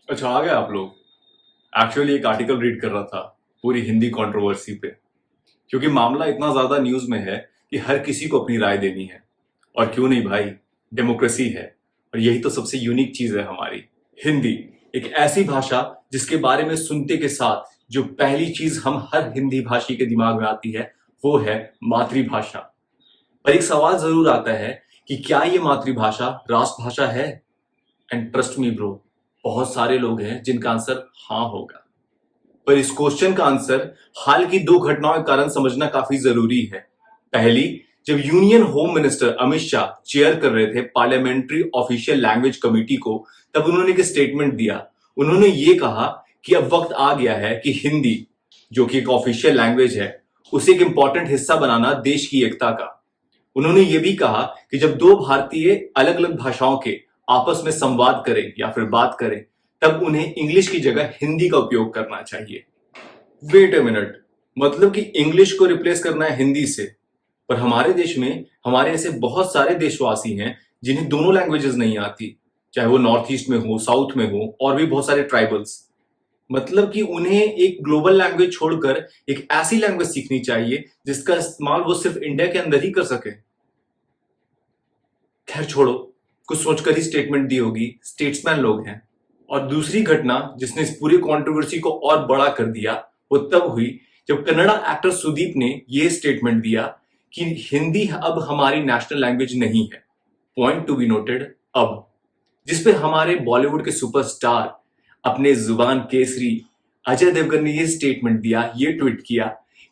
अच्छा, आ गए आप लोग। एक्चुअली एक आर्टिकल रीड कर रहा था पूरी हिंदी कंट्रोवर्सी पे, क्योंकि मामला इतना ज्यादा न्यूज में है कि हर किसी को अपनी राय देनी है। और क्यों नहीं भाई, डेमोक्रेसी है। और यही तो सबसे यूनिक चीज है हमारी हिंदी। एक ऐसी भाषा जिसके बारे में सुनते के साथ जो पहली चीज हम हर हिंदी भाषी के दिमाग में आती है वो है मातृभाषा। पर एक सवाल जरूर आता है कि क्या ये मातृभाषा राष्ट्रभाषा है? एंड ट्रस्ट मी ब्रो, बहुत सारे लोग हैं जिनका आंसर हाँ होगा। पर इस क्वेश्चन का आंसर हाल की दो घटनाओं के कारण समझना काफी जरूरी है। पहली, जब union home minister Amit Shah chair कर रहे थे पार्लियामेंट्री ऑफिशियल लैंग्वेज कमेटी को, तब उन्होंने एक स्टेटमेंट दिया। उन्होंने ये कहा कि अब वक्त आ गया है कि हिंदी, जो कि एक ऑफिशियल लैंग्वेज है, उसे एक इंपॉर्टेंट हिस्सा बनाना देश की एकता का। उन्होंने ये भी कहा कि जब दो भारतीय अलग अलग भाषाओं के आपस में संवाद करें या फिर बात करें, तब उन्हें इंग्लिश की जगह हिंदी का उपयोग करना चाहिए। वेट अ मिनट, मतलब कि इंग्लिश को रिप्लेस करना है हिंदी से? पर हमारे देश में हमारे ऐसे बहुत सारे देशवासी हैं जिन्हें दोनों लैंग्वेजेस नहीं आती, चाहे वो नॉर्थ ईस्ट में हो, साउथ में हो, और भी बहुत सारे ट्राइबल्स। मतलब कि उन्हें एक ग्लोबल लैंग्वेज छोड़कर एक ऐसी लैंग्वेज सीखनी चाहिए जिसका इस्तेमाल वो सिर्फ इंडिया के अंदर ही कर सके। खैर छोड़ो, कुछ सोचकर ही स्टेटमेंट दी होगी, स्टेट्समैन लोग हैं। और दूसरी घटना जिसने इस पूरी कंट्रोवर्सी को और बड़ा कर दिया वो तब हुई जब कन्नड़ा एक्टर सुदीप ने ये स्टेटमेंट दिया कि हिंदी अब हमारी नेशनल लैंग्वेज नहीं है। पॉइंट टू बी नोटेड, अब। जिस पे हमारे बॉलीवुड के सुपरस्टार अपने जुबान केसरी अजय देवगन ने ये स्टेटमेंट दिया, ये ट्वीट किया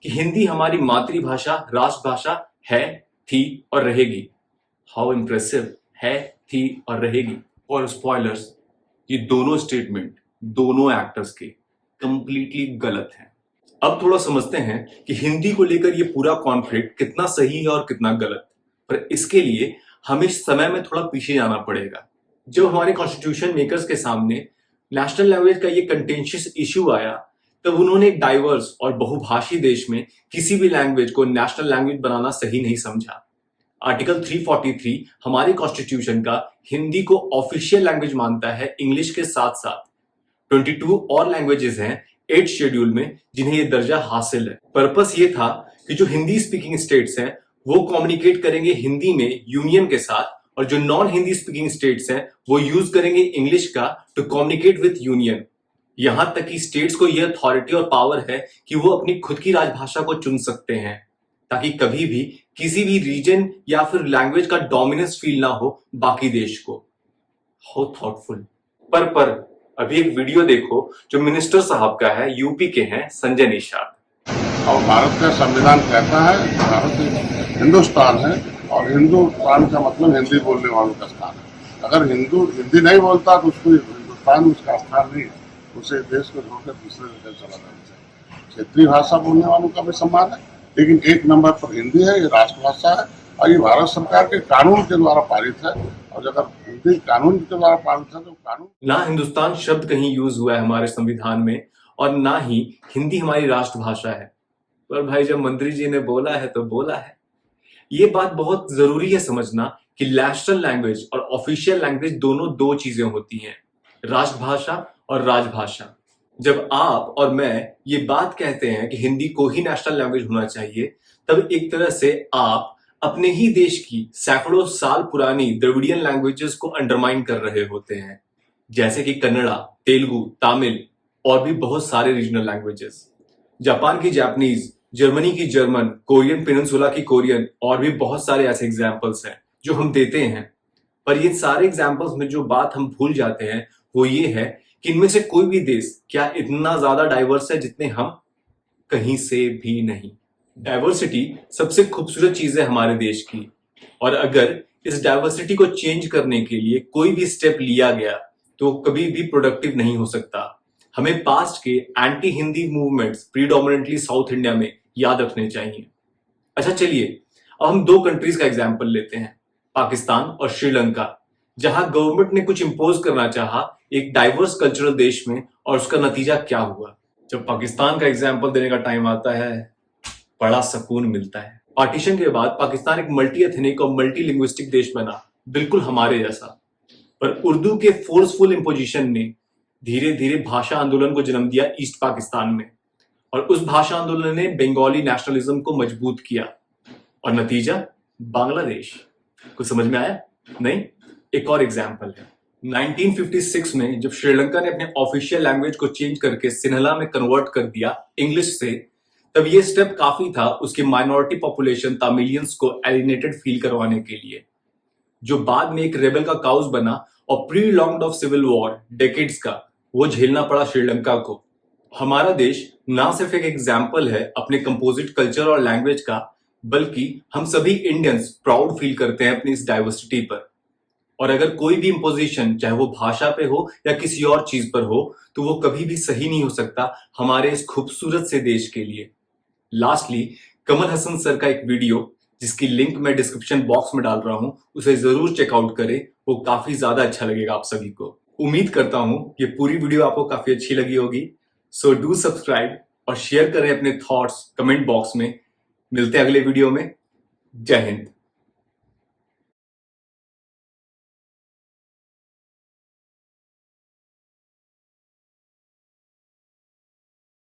कि हिंदी हमारी मातृभाषा राष्ट्रभाषा है, थी और रहेगी। हाउ इम्प्रेसिव है, थी और रहेगी। और स्पॉयलर्स, ये दोनों स्टेटमेंट दोनों एक्टर्स के कंप्लीटली गलत हैं। अब थोड़ा समझते हैं कि हिंदी को लेकर ये पूरा कॉन्फ्लिक्ट कितना सही है और कितना गलत। पर इसके लिए हमें समय में थोड़ा पीछे जाना पड़ेगा। जब हमारे कॉन्स्टिट्यूशन मेकर्स के सामने नेशनल लैंग्वेज का ये कंटेंशियस इश्यू आया, तब उन्होंने एक डाइवर्स और बहुभाषी देश में किसी भी लैंग्वेज को नेशनल लैंग्वेज बनाना सही नहीं समझा। आर्टिकल 343 हमारे कॉन्स्टिट्यूशन का हिंदी को ऑफिशियल लैंग्वेज मानता है इंग्लिश के साथ साथ। 22 और लैंग्वेजेस हैं 8 शेड्यूल में जिन्हें ये दर्जा हासिल है। पर्पस ये था कि जो हिंदी स्पीकिंग स्टेट्स हैं वो कम्युनिकेट करेंगे हिंदी में यूनियन के साथ, और जो नॉन हिंदी स्पीकिंग स्टेट्स हैं वो यूज करेंगे इंग्लिश का टू कम्युनिकेट विथ यूनियन। यहां तक कि स्टेट्स को यह अथॉरिटी और पावर है कि वो अपनी खुद की राजभाषा को चुन सकते हैं, ताकि कभी भी किसी भी रीजन या फिर लैंग्वेज का डोमिनेंस फील ना हो बाकी देश को। How thoughtful. पर अभी एक वीडियो देखो जो मिनिस्टर साहब का है, यूपी के हैं संजय निषाद। और भारत का संविधान कहता है भारत एक हिंदुस्तान है और हिंदुस्तान का मतलब हिंदी बोलने वालों का स्थान है। अगर हिंदी नहीं बोलता तो उसको हिंदुस्तान में उसका स्थान नहीं है, उसे देश को छोड़कर दूसरे जगह चला जाना चाहिए। क्षेत्रीय भाषा बोलने वालों का भी सम्मान है, लेकिन एक नंबर पर हिंदी है, ये राष्ट्रभाषा है और ये भारत सरकार के कानून के द्वारा पारित है। और अगर हिंदी कानून के द्वारा पारित है तो कानून ना हिंदुस्तान शब्द कहीं यूज हुआ है हमारे संविधान में, और ना ही हिंदी हमारी राष्ट्रभाषा है। पर भाई जब मंत्री जी ने बोला है तो बोला है। ये बात बहुत जरूरी है समझना कि नेशनल लैंग्वेज और ऑफिशियल लैंग्वेज दोनों दो चीजें होती हैं, राष्ट्रभाषा और राजभाषा। जब आप और मैं ये बात कहते हैं कि हिंदी को ही नेशनल लैंग्वेज होना चाहिए, तब एक तरह से आप अपने ही देश की सैकड़ों साल पुरानी द्रविडियन लैंग्वेजेस को अंडरमाइन कर रहे होते हैं, जैसे कि कन्नड़ा, तेलुगु, तमिल और भी बहुत सारे रीजनल लैंग्वेजेस। जापान की जापानीज, जर्मनी की जर्मन, कोरियन पेनिनसुला की कोरियन, और भी बहुत सारे ऐसे एग्जाम्पल्स हैं जो हम देते हैं। पर ये सारे एग्जाम्पल्स में जो बात हम भूल जाते हैं वो ये है कि इनमें से कोई भी देश क्या इतना ज्यादा डाइवर्स है जितने हम? कहीं से भी नहीं। डाइवर्सिटी सबसे खूबसूरत चीज है हमारे देश की, और अगर इस डाइवर्सिटी को चेंज करने के लिए कोई भी स्टेप लिया गया तो कभी भी प्रोडक्टिव नहीं हो सकता। हमें पास्ट के anti Hindi movements predominantly south India में याद रखने चाहिए। अच्छा चलिए, अब हम दो कंट्रीज का एग्जाम्पल लेते हैं, पाकिस्तान और श्रीलंका, जहां गवर्नमेंट ने कुछ इंपोज करना चाहा एक डाइवर्स कल्चरल देश में, और उसका नतीजा क्या हुआ। जब पाकिस्तान का एग्जाम्पल देने का टाइम आता है, बड़ा सुकून मिलता है। पार्टीशन के बाद पाकिस्तान एक मल्टी एथनिक और मल्टी लिंग्विस्टिक देश बना, बिल्कुल हमारे जैसा। पर उर्दू के फोर्सफुल इंपोजिशन ने धीरे धीरे भाषा आंदोलन को जन्म दिया ईस्ट पाकिस्तान में, और उस भाषा आंदोलन ने बंगाली नेशनलिज्म को मजबूत किया, और नतीजा बांग्लादेश। कुछ समझ में आया? नहीं? एक और एग्जाम्पल है। 1956 में जब श्रीलंका ने अपने ऑफिशियल लैंग्वेज को चेंज करके सिन्हला में कन्वर्ट कर दिया इंग्लिश से, तब ये स्टेप काफी था उसकी माइनॉरिटी पॉपुलेशन तामिलियंस को एलिनेटेड फील करवाने के लिए, जो बाद में एक रेबल का काउस बना और prolonged of civil war decades का वो झेलना पड़ा श्रीलंका को। हमारा देश ना सिर्फ एक एग्जाम्पल है अपने कंपोजिट कल्चर और लैंग्वेज का, बल्कि हम सभी इंडियंस प्राउड फील करते हैं अपनी इस डाइवर्सिटी पर। और अगर कोई भी इम्पोजिशन, चाहे वो भाषा पे हो या किसी और चीज पर हो, तो वो कभी भी सही नहीं हो सकता हमारे इस खूबसूरत से देश के लिए। लास्टली, कमल हसन सर का एक वीडियो जिसकी लिंक मैं डिस्क्रिप्शन बॉक्स में डाल रहा हूं, उसे जरूर चेकआउट करें, वो काफी ज्यादा अच्छा लगेगा आप सभी को। उम्मीद करता हूं ये पूरी वीडियो आपको काफी अच्छी लगी होगी। सो डू सब्सक्राइब और शेयर करें अपने थॉट्स कमेंट बॉक्स में। मिलते हैं अगले वीडियो में। जय हिंद।